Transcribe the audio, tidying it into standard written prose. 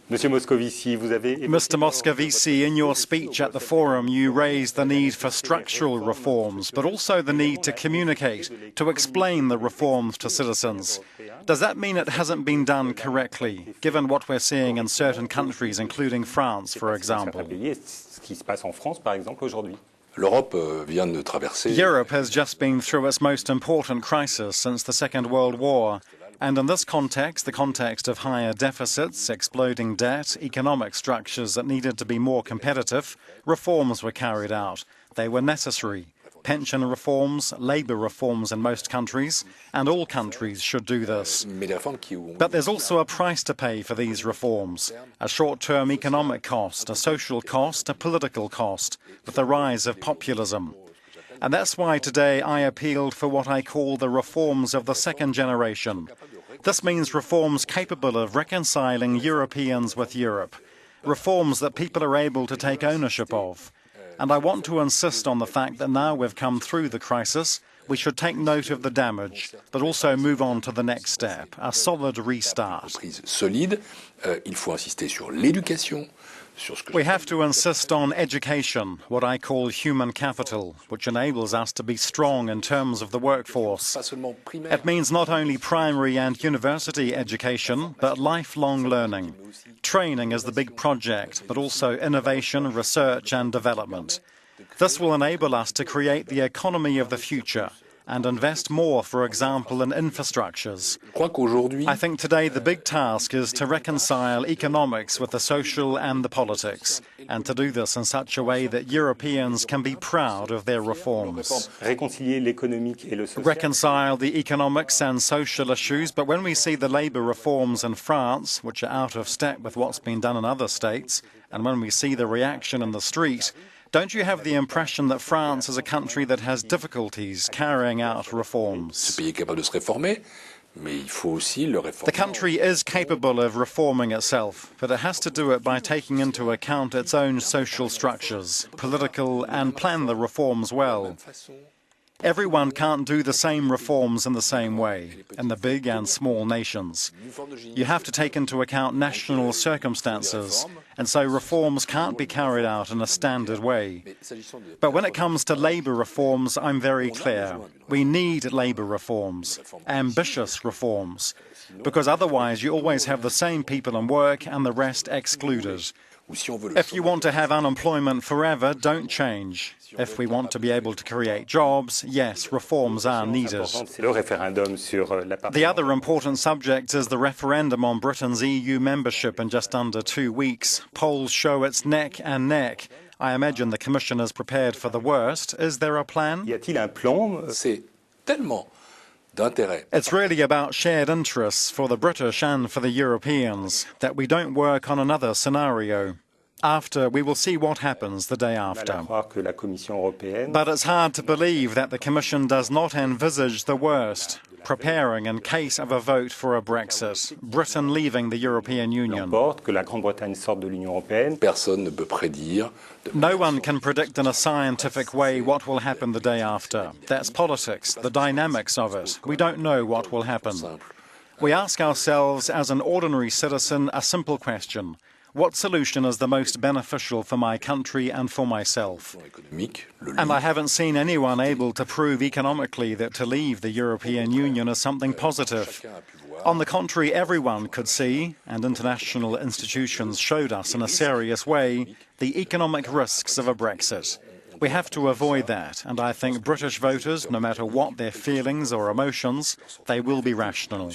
Mr. Moscovici, in your speech at the forum, you raised the need for structural reforms, but also the need to communicate, to explain the reforms to citizens. Does that mean it hasn't been done correctly, given what we're seeing in certain countries, including France, for example? Europe has just been through its most important crisis since the Second World War. And in this context, the context of higher deficits, exploding debt, economic structures that needed to be more competitive, reforms were carried out. They were necessary. Pension reforms, labour reforms in most countries, and all countries should do this. But there's also a price to pay for these reforms, a short-term economic cost, a social cost, a political cost, with the rise of populism. And that's why today I appealed for what I call the reforms of the second generation. This means reforms capable of reconciling Europeans with Europe, reforms that people are able to take ownership of. And I want to insist on the fact that now we've come through the crisis, we should take note of the damage, but also move on to the next step, a solid restart. We have to insist on education, what I call human capital, which enables us to be strong in terms of the workforce. It means not only primary and university education, but lifelong learning. Training is the big project, but also innovation, research and development. This will enable us to create the economy of the future and invest more, for example, in infrastructures. I think today the big task is to reconcile economics with the social and the politics, and to do this in such a way that Europeans can be proud of their reforms. Reconcile the economics and social issues, but when we see the labour reforms in France, which are out of step with what's been done in other states, and when we see the reaction in the street, don't you have the impression that France is a country that has difficulties carrying out reforms? The country is capable of reforming itself, but it has to do it by taking into account its own social structures, political, and plan the reforms well. Everyone can't do the same reforms in the same way, in the big and small nations. You have to take into account national circumstances, and so reforms can't be carried out in a standard way. But when it comes to labour reforms, I'm very clear. We need labour reforms, ambitious reforms, because otherwise you always have the same people in work and the rest excluded. If you want to have unemployment forever, don't change. If we want to be able to create jobs, yes, reforms are needed. The other important subject is the referendum on Britain's EU membership in just under 2 weeks. Polls show it's neck and neck. I imagine the Commission is prepared for the worst. Is there a plan? It's really about shared interests for the British and for the Europeans, that we don't work on another scenario. We will see what happens the day after. But it's hard to believe that the Commission does not envisage the worst, preparing in case of a vote for a Brexit, Britain leaving the European Union. No one can predict in a scientific way what will happen the day after. That's politics, the dynamics of it. We don't know what will happen. We ask ourselves, as an ordinary citizen, a simple question. What solution is the most beneficial for my country and for myself? And I haven't seen anyone able to prove economically that to leave the European Union is something positive. On the contrary, everyone could see, and international institutions showed us in a serious way, the economic risks of a Brexit. We have to avoid that, and I think British voters, no matter what their feelings or emotions, they will be rational.